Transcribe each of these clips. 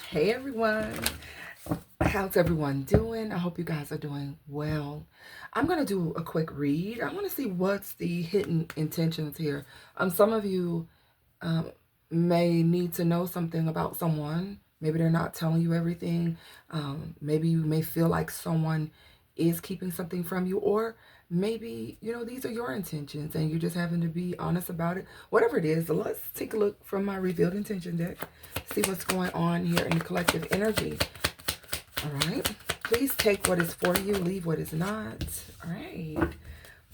Hey everyone, how's everyone doing? I hope you guys are doing well. I'm going to do a quick read. I want to see what's the hidden intentions here. Some of you um, may need to know something about someone. Maybe they're not telling you everything. Maybe you may feel like someone is keeping something from you, or maybe, these are your intentions and you're just having to be honest about it. Whatever it is, let's take a look from my revealed intention deck. See what's going on here in the collective energy. All right. Please take what is for you, leave what is not. All right.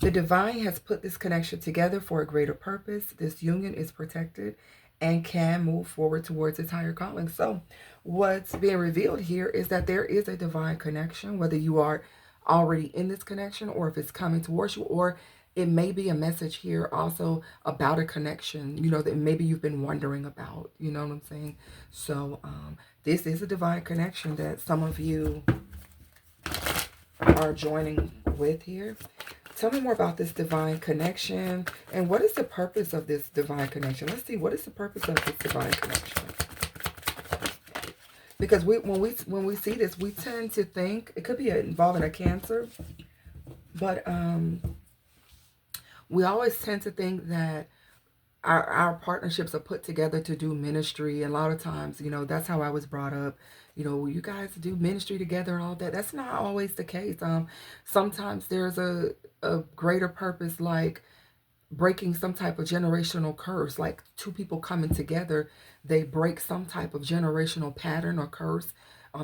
The divine has put this connection together for a greater purpose. This union is protected and can move forward towards its higher calling. So, what's being revealed here is that there is a divine connection, whether you are already in this connection or if it's coming towards you, or it may be a message here also about a connection, that maybe you've been wondering about. You know what I'm saying? So, this is a divine connection that some of you are joining with here. Tell me more about this divine connection and what is the purpose of this divine connection? Let's see, what is the purpose of this divine connection? Because when we see this, we tend to think it could be involving a Cancer, but we always tend to think that our partnerships are put together to do ministry. And a lot of times, that's how I was brought up. You guys do ministry together and all that. That's not always the case. Sometimes there's a greater purpose, like breaking some type of generational curse, like two people coming together, they break some type of generational pattern or curse,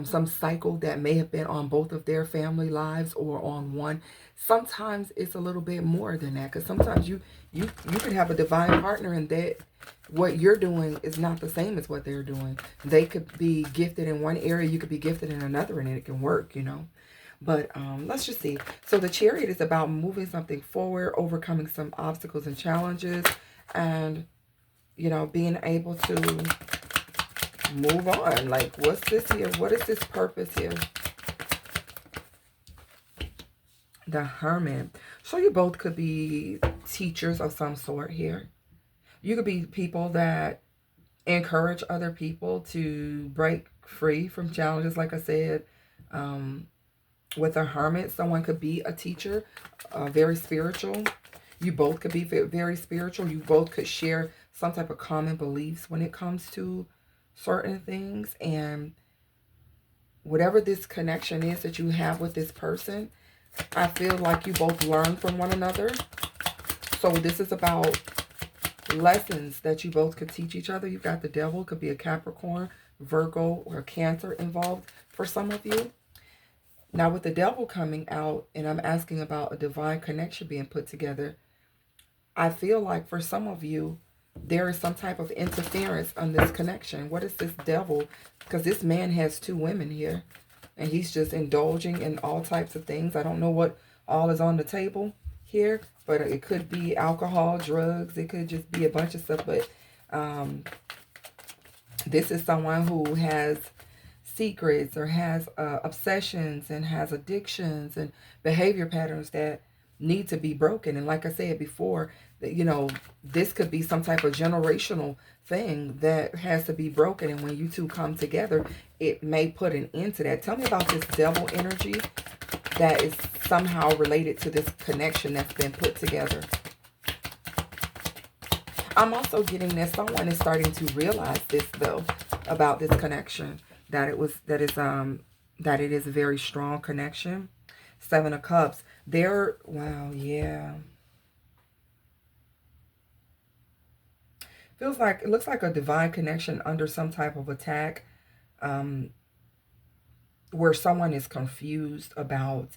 some cycle that may have been on both of their family lives or on one. Sometimes it's a little bit more than that, because sometimes you can have a divine partner and that what you're doing is not the same as what they're doing. They could be gifted in one area, you could be gifted in another, and it can work. But let's just see. So the Chariot is about moving something forward, overcoming some obstacles and challenges, and, being able to move on. Like, what's this here? What is this purpose here? The Hermit. So you both could be teachers of some sort here. You could be people that encourage other people to break free from challenges, like I said. With a Hermit, someone could be a teacher, very spiritual. You both could be very spiritual. You both could share some type of common beliefs when it comes to certain things. And whatever this connection is that you have with this person, I feel like you both learn from one another. So this is about lessons that you both could teach each other. You've got the Devil, could be a Capricorn, Virgo, or Cancer involved for some of you. Now with the Devil coming out, and I'm asking about a divine connection being put together, I feel like for some of you, there is some type of interference on this connection. What is this Devil? Because this man has two women here, and he's just indulging in all types of things. I don't know what all is on the table here, but it could be alcohol, drugs. It could just be a bunch of stuff. But this is someone who has secrets or has obsessions and has addictions and behavior patterns that need to be broken. And like I said before, that this could be some type of generational thing that has to be broken. And when you two come together, it may put an end to that. Tell me about this Devil energy that is somehow related to this connection that's been put together. I'm also getting that someone is starting to realize this, though, about this connection, that it is a very strong connection. Seven of Cups. Wow, yeah. It looks like a divine connection under some type of attack, where someone is confused about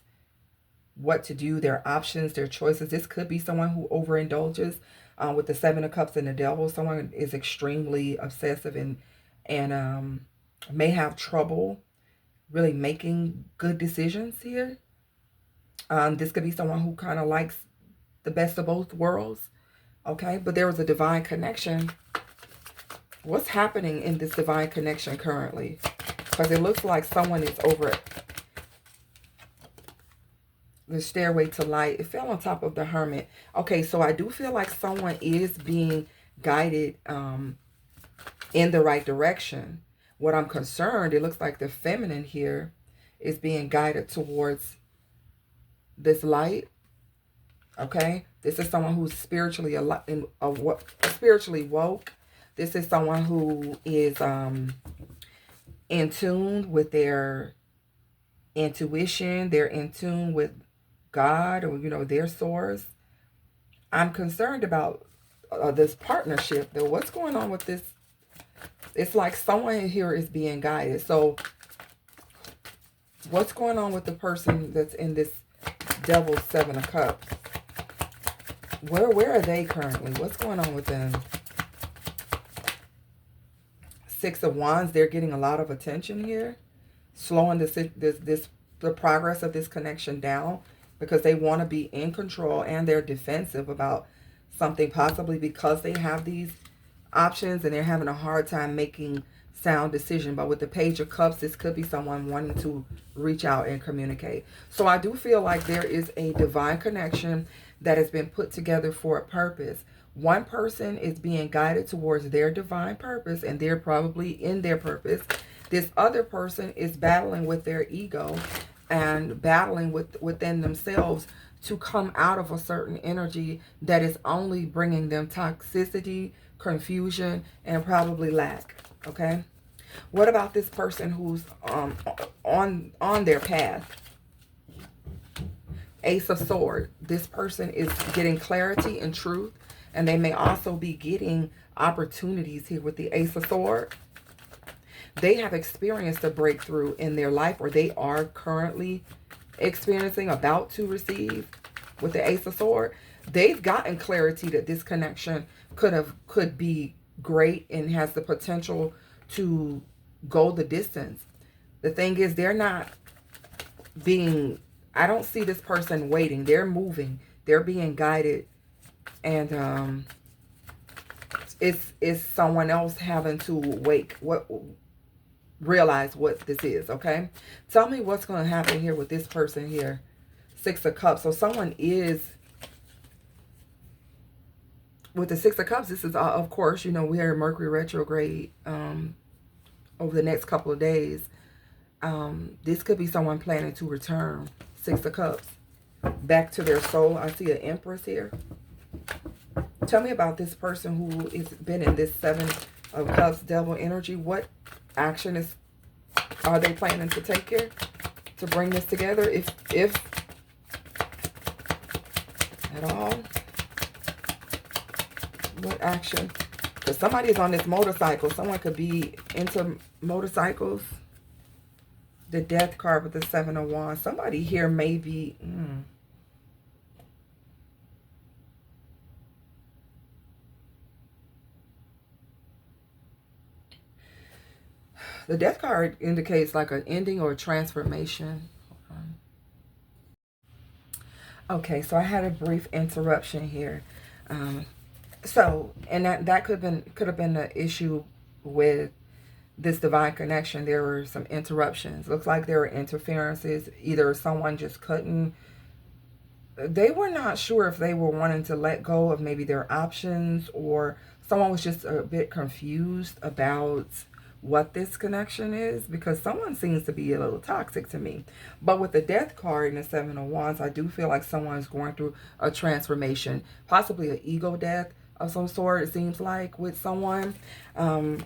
what to do, their options, their choices. This could be someone who overindulges with the Seven of Cups and the Devil. Someone is extremely obsessive and may have trouble really making good decisions here. This could be someone who kind of likes the best of both worlds. Okay, but there was a divine connection. What's happening in this divine connection currently? Because it looks like someone is over the stairway to light. It fell on top of the Hermit. Okay, so I do feel like someone is being guided in the right direction What I'm concerned, it looks like the feminine here is being guided towards this light. Okay, this is someone who's spiritually woke. This is someone who is in tune with their intuition. They're in tune with God, or their source. I'm concerned about this partnership though. What's going on with this? It's like someone here is being guided. So what's going on with the person that's in this Devil's Seven of Cups? Where are they currently? What's going on with them? Six of Wands, they're getting a lot of attention here, slowing the progress of this connection down because they want to be in control, and they're defensive about something, possibly because they have these options and they're having a hard time making sound decision. But with the Page of Cups, this could be someone wanting to reach out and communicate. So I do feel like there is a divine connection that has been put together for a purpose. One person is being guided towards their divine purpose, and they're probably in their purpose. This other person is battling with their ego and battling within themselves to come out of a certain energy that is only bringing them toxicity, confusion, and probably lack. Okay? What about this person who's on their path? Ace of Swords. This person is getting clarity and truth, and they may also be getting opportunities here with the Ace of Swords. They have experienced a breakthrough in their life, or they are currently experiencing, about to receive with the Ace of Swords. They've gotten clarity that this connection could be great and has the potential to go the distance. The thing is, they're not being, I don't see this person waiting. They're moving. They're being guided. And it's someone else having to realize what this is, okay? Tell me what's going to happen here with this person here. Six of Cups. So someone is, with the Six of Cups, this is, of course, we're in Mercury retrograde over the next couple of days. This could be someone planning to return. Six of Cups. Back to their soul. I see an Empress here. Tell me about this person who has been in this Seven of Cups devil energy. What action are they planning to take here to bring this together, if at all? What action? Because somebody is on this motorcycle. Someone could be into motorcycles. The Death card with the Seven of Wands. Somebody here may be... The Death card indicates like an ending or a transformation. Okay, so I had a brief interruption here. And that could have been the issue with this divine connection. There were some interruptions. Looks like there were interferences. Either someone just couldn't, they were not sure if they were wanting to let go of maybe their options, or someone was just a bit confused about what this connection is, because someone seems to be a little toxic to me. But with the Death card and the Seven of Wands, I do feel like someone is going through a transformation, possibly an ego death of some sort, it seems like, with someone. And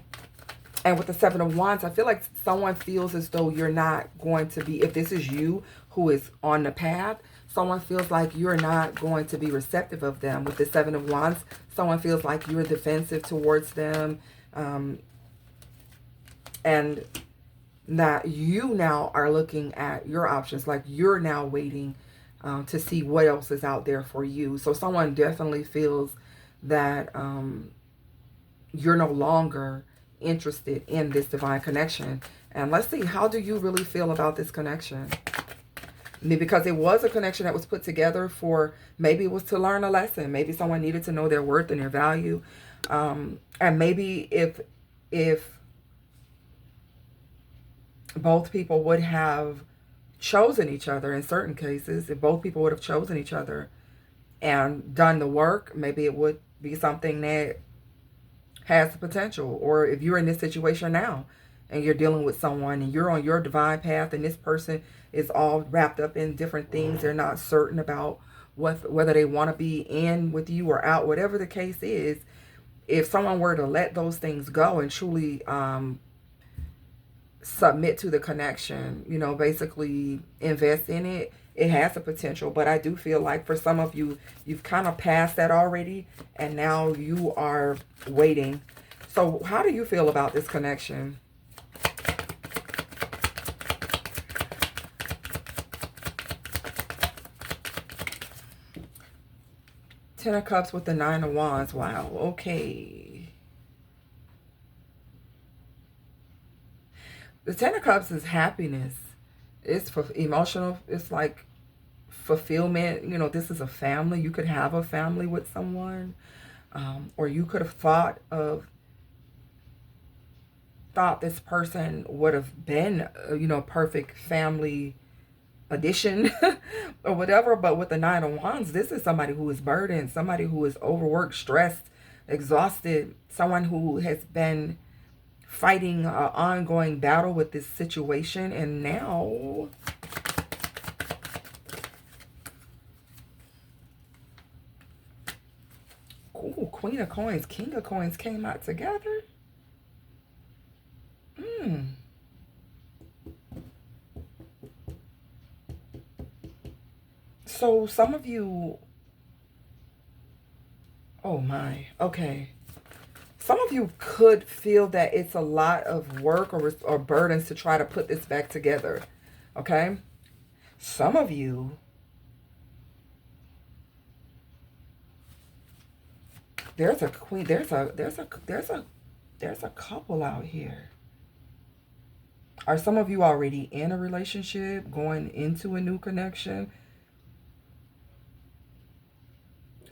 with the Seven of Wands, I feel like someone feels as though you're not going to be, if this is you who is on the path, someone feels like you're not going to be receptive of them. With the Seven of Wands, someone feels like you're defensive towards them. And that you now are looking at your options, like you're now waiting to see what else is out there for you. So someone definitely feels that you're no longer interested in this divine connection. And let's see, how do you really feel about this connection? I mean, because it was a connection that was put together for, maybe it was to learn a lesson. Maybe someone needed to know their worth and their value. And maybe if both people would have chosen each other, in certain cases, if both people would have chosen each other and done the work, maybe it would be something that has the potential. Or if you're in this situation now, and you're dealing with someone and you're on your divine path and this person is all wrapped up in different things. They're not certain about whether they want to be in with you or out, whatever the case is. If someone were to let those things go and truly submit to the connection, you know, basically invest in it, it has a potential. But I do feel like for some of you, you've kind of passed that already, and now you are waiting. So how do you feel about this connection? Ten of Cups with the Nine of Wands. Wow. Okay. The Ten of Cups is happiness. It's for emotional. It's like fulfillment. You know, this is a family. You could have a family with someone. Or you could have thought this person would have been, you know, perfect family addition or whatever. But with the Nine of Wands, this is somebody who is burdened, somebody who is overworked, stressed, exhausted, someone who has been fighting an ongoing battle with this situation. And now, ooh, Queen of Coins, King of Coins came out together. So some of you, oh my, okay. Some of you could feel that it's a lot of work or burdens to try to put this back together, okay? Some of you, there's a queen, there's a couple out here. Are some of you already in a relationship, going into a new connection?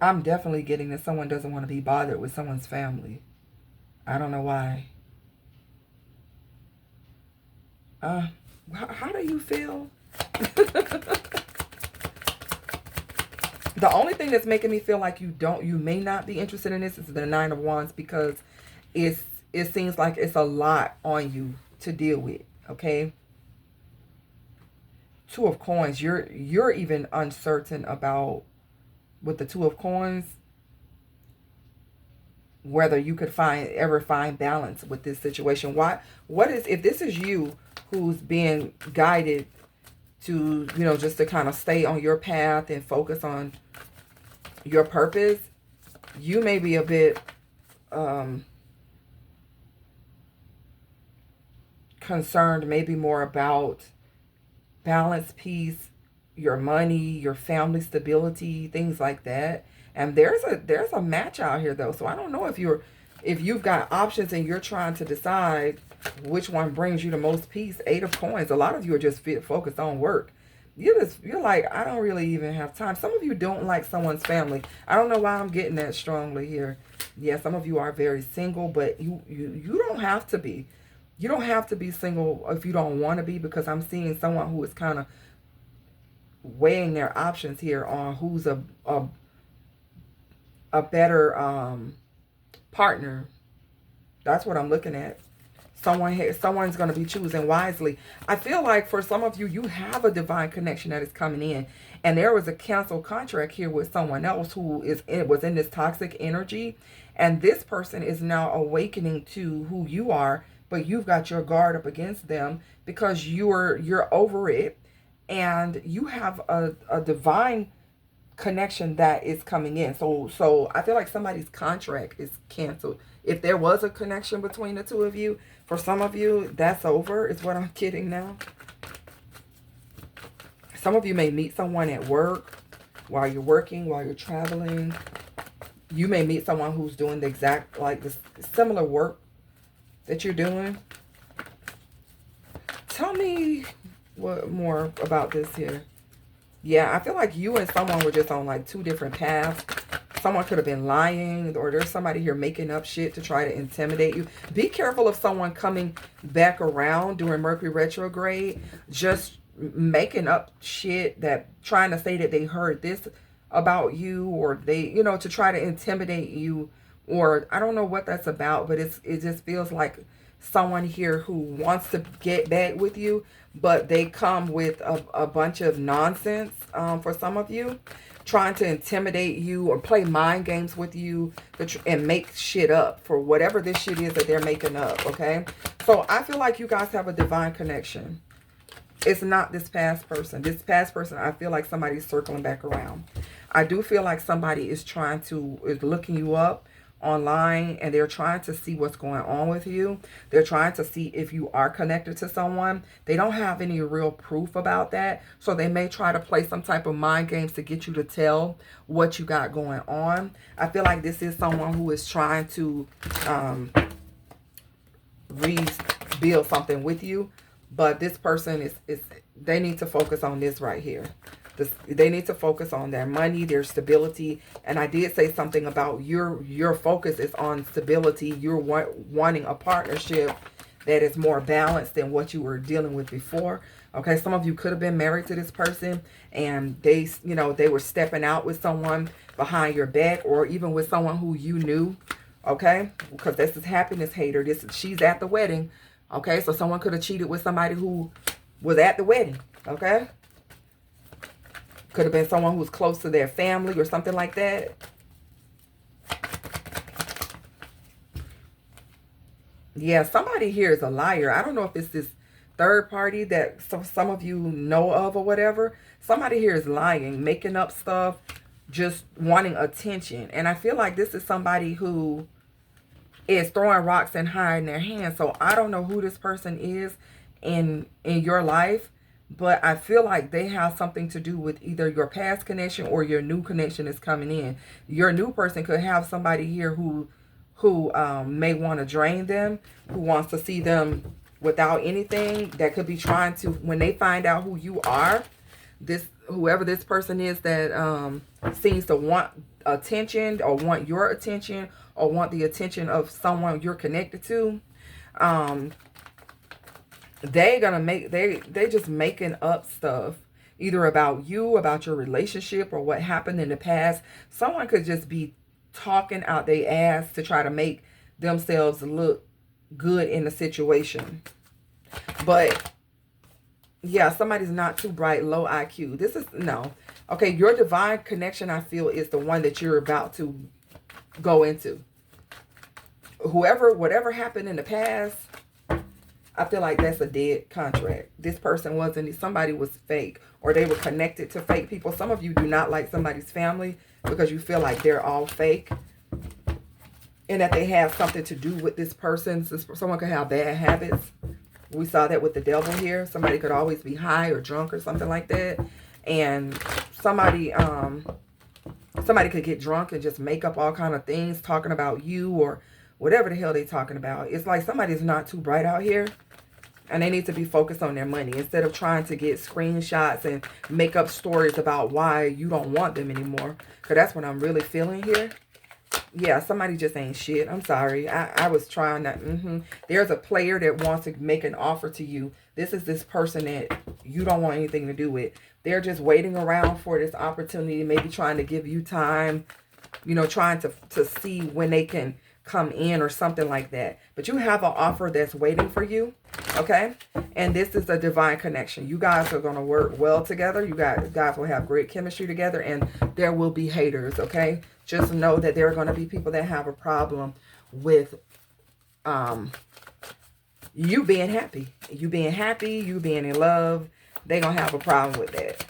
I'm definitely getting that someone doesn't want to be bothered with someone's family. I don't know why. How do you feel? The only thing that's making me feel like you may not be interested in this is the Nine of Wands, because it seems like it's a lot on you to deal with, okay? Two of Coins, you're even uncertain about, with the Two of Coins, whether you could ever find balance with this situation. What is, if this is you who's being guided to, you know, just to kind of stay on your path and focus on your purpose, you may be a bit concerned, maybe more about balance, peace, your money, your family stability, things like that. And there's a match out here though. So I don't know if you've got options and you're trying to decide which one brings you the most peace. Eight of Coins. A lot of you are just focused on work. You're like, I don't really even have time. Some of you don't like someone's family. I don't know why I'm getting that strongly here. Yeah, some of you are very single, but you don't have to be. You don't have to be single if you don't want to be, because I'm seeing someone who is kind of weighing their options here on who's a better partner. That's what I'm looking at. Someone's going to be choosing wisely. I feel like for some of you, you have a divine connection that is coming in, and there was a canceled contract here with someone else who was in this toxic energy, and this person is now awakening to who you are, but you've got your guard up against them because you're over it, and you have a divine connection that is coming in. So I feel like somebody's contract is canceled. If there was a connection between the two of you, for some of you, that's over, is what I'm getting now. Some of you may meet someone at work, while you're working, while you're traveling. You may meet someone who's doing the exact, like, the similar work that you're doing. Tell me what more about this here. Yeah, I feel like you and someone were just on like two different paths. Someone could have been lying, or there's somebody here making up shit to try to intimidate you. Be careful of someone coming back around during Mercury retrograde, just making up shit, that trying to say that they heard this about you, or they, you know, to try to intimidate you, or I don't know what that's about, but it just feels like someone here who wants to get back with you, but they come with a bunch of nonsense for some of you, trying to intimidate you or play mind games with you and make shit up for whatever this shit is that they're making up, okay? So I feel like you guys have a divine connection. It's not this past person. This past person, I feel like somebody's circling back around. I do feel like somebody is looking you up online, and they're trying to see what's going on with you. They're trying to see if you are connected to someone. They don't have any real proof about that. So they may try to play some type of mind games to get you to tell what you got going on. I feel like this is someone who is trying to rebuild something with you. But this person they need to focus on this right here. They need to focus on their money, their stability. And I did say something about your focus is on stability. You're wanting a partnership that is more balanced than what you were dealing with before. Okay, some of you could have been married to this person, and they were stepping out with someone behind your back, or even with someone who you knew. Okay, because this is happiness hater. She's at the wedding. Okay, so someone could have cheated with somebody who was at the wedding. Okay, could have been someone who was close to their family or something like that. Yeah, somebody here is a liar. I don't know if it's this third party that some of you know of or whatever. Somebody here is lying, making up stuff, just wanting attention. And I feel like this is somebody who is throwing rocks and hiding their hands. So I don't know who this person is in your life, but I feel like they have something to do with either your past connection or your new connection is coming in. Your new person could have somebody here who may want to drain them, who wants to see them without anything, that could be trying to, when they find out who you are, whoever this person is that seems to want attention or want your attention or want the attention of someone you're connected to, they just making up stuff either about you, about your relationship, or what happened in the past. Someone could just be talking out their ass to try to make themselves look good in the situation. But yeah, somebody's not too bright, low IQ. This is no. Okay, your divine connection, I feel, is the one that you're about to go into. Whatever happened in the past, I feel like that's a dead contract. This person somebody was fake, or they were connected to fake people. Some of you do not like somebody's family because you feel like they're all fake and that they have something to do with this person. Someone could have bad habits. We saw that with the devil here. Somebody could always be high or drunk or something like that. And somebody could get drunk and just make up all kind of things talking about you or whatever the hell they talking about. It's like somebody's not too bright out here, and they need to be focused on their money instead of trying to get screenshots and make up stories about why you don't want them anymore. Because that's what I'm really feeling here. Yeah, somebody just ain't shit. I'm sorry. I was trying that. There's a player that wants to make an offer to you. This is this person that you don't want anything to do with. They're just waiting around for this opportunity, maybe trying to give you time, trying to see when they can come in or something like that. But you have an offer that's waiting for you, okay? And this is a divine connection. You guys are going to work well together. You guys will have great chemistry together, and there will be haters, okay? Just know that there are going to be people that have a problem with you being happy. You being happy, you being in love. They're going to have a problem with that,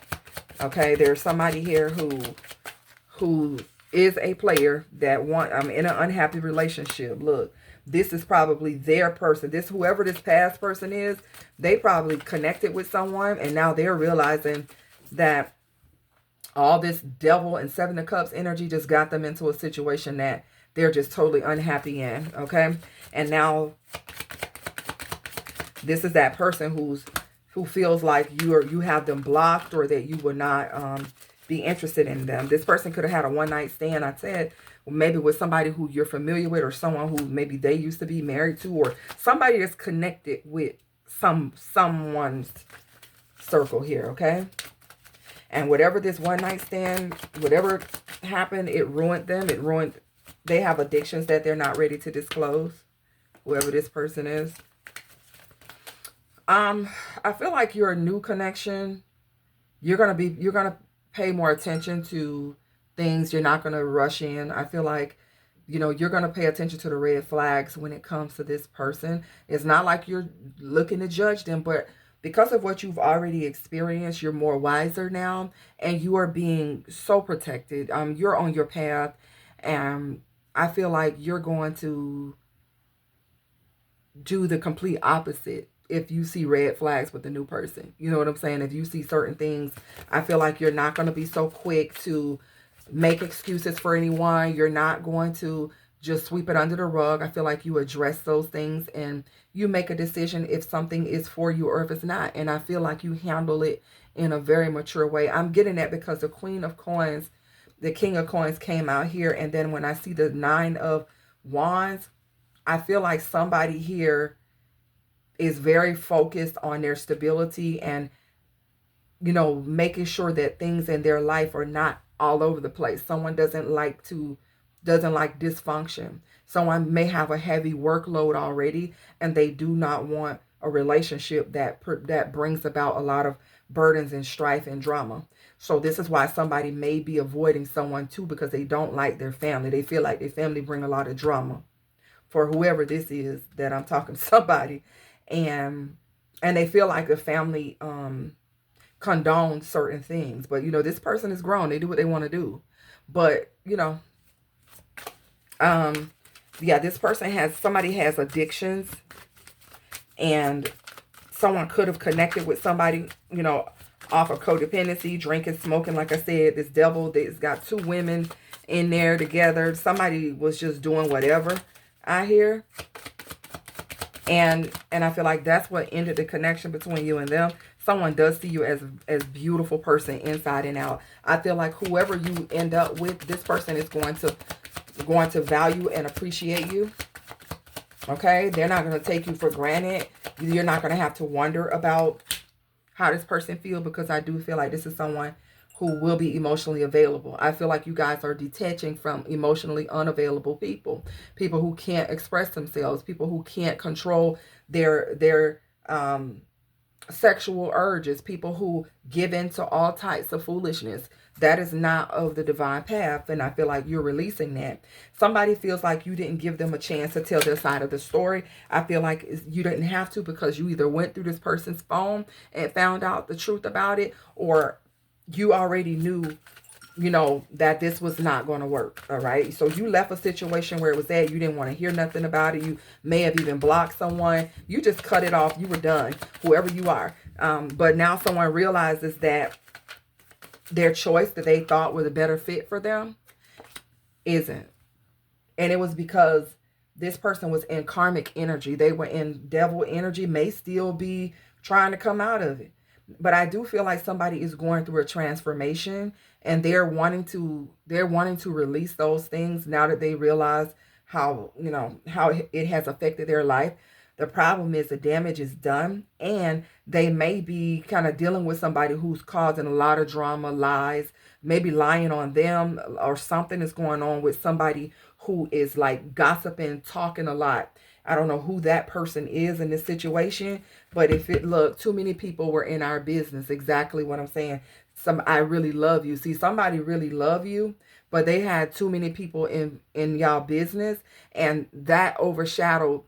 okay? There's somebody here who is a player that I'm in an unhappy relationship. Look, this is probably their person. Whoever this past person is, they probably connected with someone, and now they're realizing that all this devil and Seven of Cups energy just got them into a situation that they're just totally unhappy in, okay? And now this is that person who feels like you have them blocked, or that you will not be interested in them. This person could have had a one-night stand, I said, maybe with somebody who you're familiar with, or someone who maybe they used to be married to, or somebody that's connected with someone's circle here, okay? And whatever this one-night stand, whatever happened, it ruined them. They have addictions that they're not ready to disclose. whoever this person is. I feel like your new connection, you're gonna pay more attention to things. You're not gonna rush in. I feel like, you're gonna pay attention to the red flags when it comes to this person. It's not like you're looking to judge them, but because of what you've already experienced, you're more wiser now, and you are being so protected. You're on your path, and I feel like you're going to do the complete opposite if you see red flags with the new person. You know what I'm saying? If you see certain things, I feel like you're not going to be so quick to make excuses for anyone. You're not going to just sweep it under the rug. I feel like you address those things and you make a decision if something is for you or if it's not. And I feel like you handle it in a very mature way. I'm getting that because the Queen of Coins, the King of Coins came out here. And then when I see the Nine of Wands, I feel like somebody here is very focused on their stability and, making sure that things in their life are not all over the place. Someone doesn't like dysfunction. Someone may have a heavy workload already and they do not want a relationship that brings about a lot of burdens and strife and drama. So this is why somebody may be avoiding someone too, because they don't like their family. They feel like their family bring a lot of drama for whoever this is that I'm talking to, somebody. And they feel like the family condones certain things. But, this person is grown. They do what they want to do. But, yeah, this person somebody has addictions. And someone could have connected with somebody, off of codependency, drinking, smoking. Like I said, this devil, it's got two women in there together. Somebody was just doing whatever, I hear. And I feel like that's what ended the connection between you and them. Someone does see you as beautiful person inside and out. I feel like whoever you end up with, this person is going to value and appreciate you. Okay? They're not going to take you for granted. You're not going to have to wonder about how this person feels, because I do feel like this is someone who will be emotionally available. I feel like you guys are detaching from emotionally unavailable people. People who can't express themselves. People who can't control their sexual urges. People who give in to all types of foolishness. That is not of the divine path, and I feel like you're releasing that. Somebody feels like you didn't give them a chance to tell their side of the story. I feel like you didn't have to, because you either went through this person's phone and found out the truth about it, or you already knew, that this was not going to work. All right. So you left a situation where it was at. You didn't want to hear nothing about it. You may have even blocked someone. You just cut it off. You were done, whoever you are. But now someone realizes that their choice that they thought was a better fit for them isn't. And it was because this person was in karmic energy. They were in devil energy, may still be trying to come out of it. But I do feel like somebody is going through a transformation, and they're wanting to release those things now that they realize how it has affected their life. The problem is the damage is done, and they may be kind of dealing with somebody who's causing a lot of drama, lies, maybe lying on them, or something is going on with somebody who is like gossiping, talking a lot. I don't know who that person is in this situation, but look, too many people were in our business. Exactly what I'm saying. I really love you. See, somebody really love you, but they had too many people in y'all business, and that overshadowed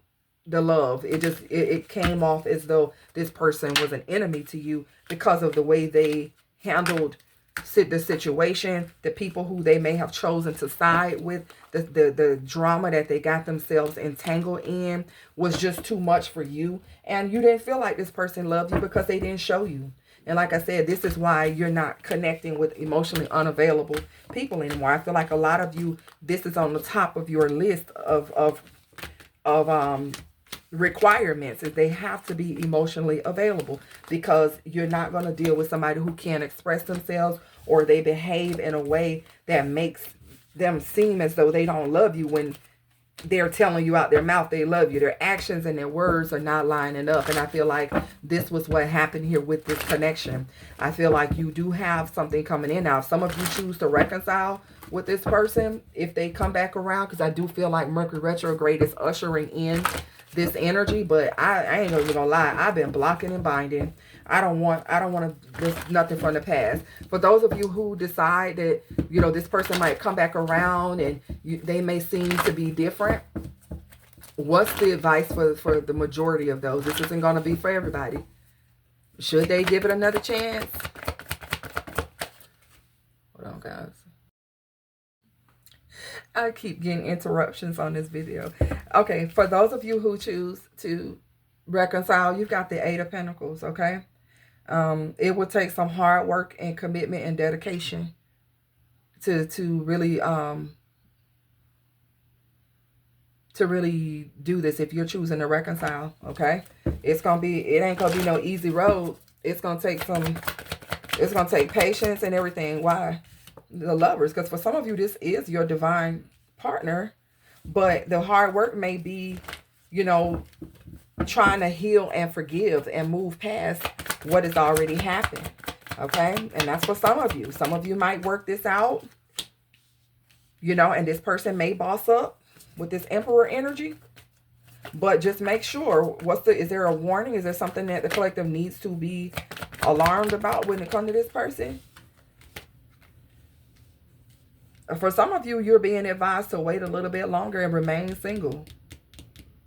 the love. It came off as though this person was an enemy to you because of the way they handled the situation, the people who they may have chosen to side with, the drama that they got themselves entangled in was just too much for you. And you didn't feel like this person loved you because they didn't show you. And like I said, this is why you're not connecting with emotionally unavailable people anymore. I feel like a lot of you, this is on the top of your list of requirements, is they have to be emotionally available, because you're not going to deal with somebody who can't express themselves, or they behave in a way that makes them seem as though they don't love you when they're telling you out their mouth they love you. Their actions and their words are not lining up. And I feel like this was what happened here with this connection. I feel like you do have something coming in now. Some of you choose to reconcile with this person if they come back around, because I do feel like Mercury retrograde is ushering in this energy, but I ain't even gonna lie. I've been blocking and binding. I don't want this nothing from the past. For those of you who decide that, you know, this person might come back around and they may seem to be different, what's the advice for the majority of those? This isn't going to be for everybody. Should they give it another chance? Hold on, guys. I keep getting interruptions on this video. Okay, for those of you who choose to reconcile, you've got the Eight of Pentacles, okay? It will take some hard work and commitment and dedication to really do this if you're choosing to reconcile, okay? It ain't gonna be no easy road. It's gonna take patience and everything. Why? The Lovers, because for some of you this is your divine partner, but the hard work may be, you know, trying to heal and forgive and move past what has already happened, okay? And that's for some of you. Some of you might work this out, you know, and this person may boss up with this Emperor energy. But just make sure, is there a warning? Is there something that the collective needs to be alarmed about when it comes to this person? For some of you, you're being advised to wait a little bit longer and remain single.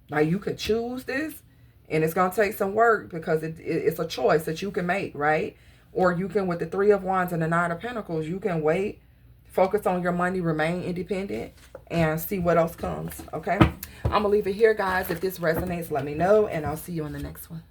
Now, you could choose this, and it's going to take some work because it's a choice that you can make, right? Or you can, with the Three of Wands and the Nine of Pentacles, you can wait, focus on your money, remain independent, and see what else comes, okay? I'm going to leave it here, guys. If this resonates, let me know, and I'll see you on the next one.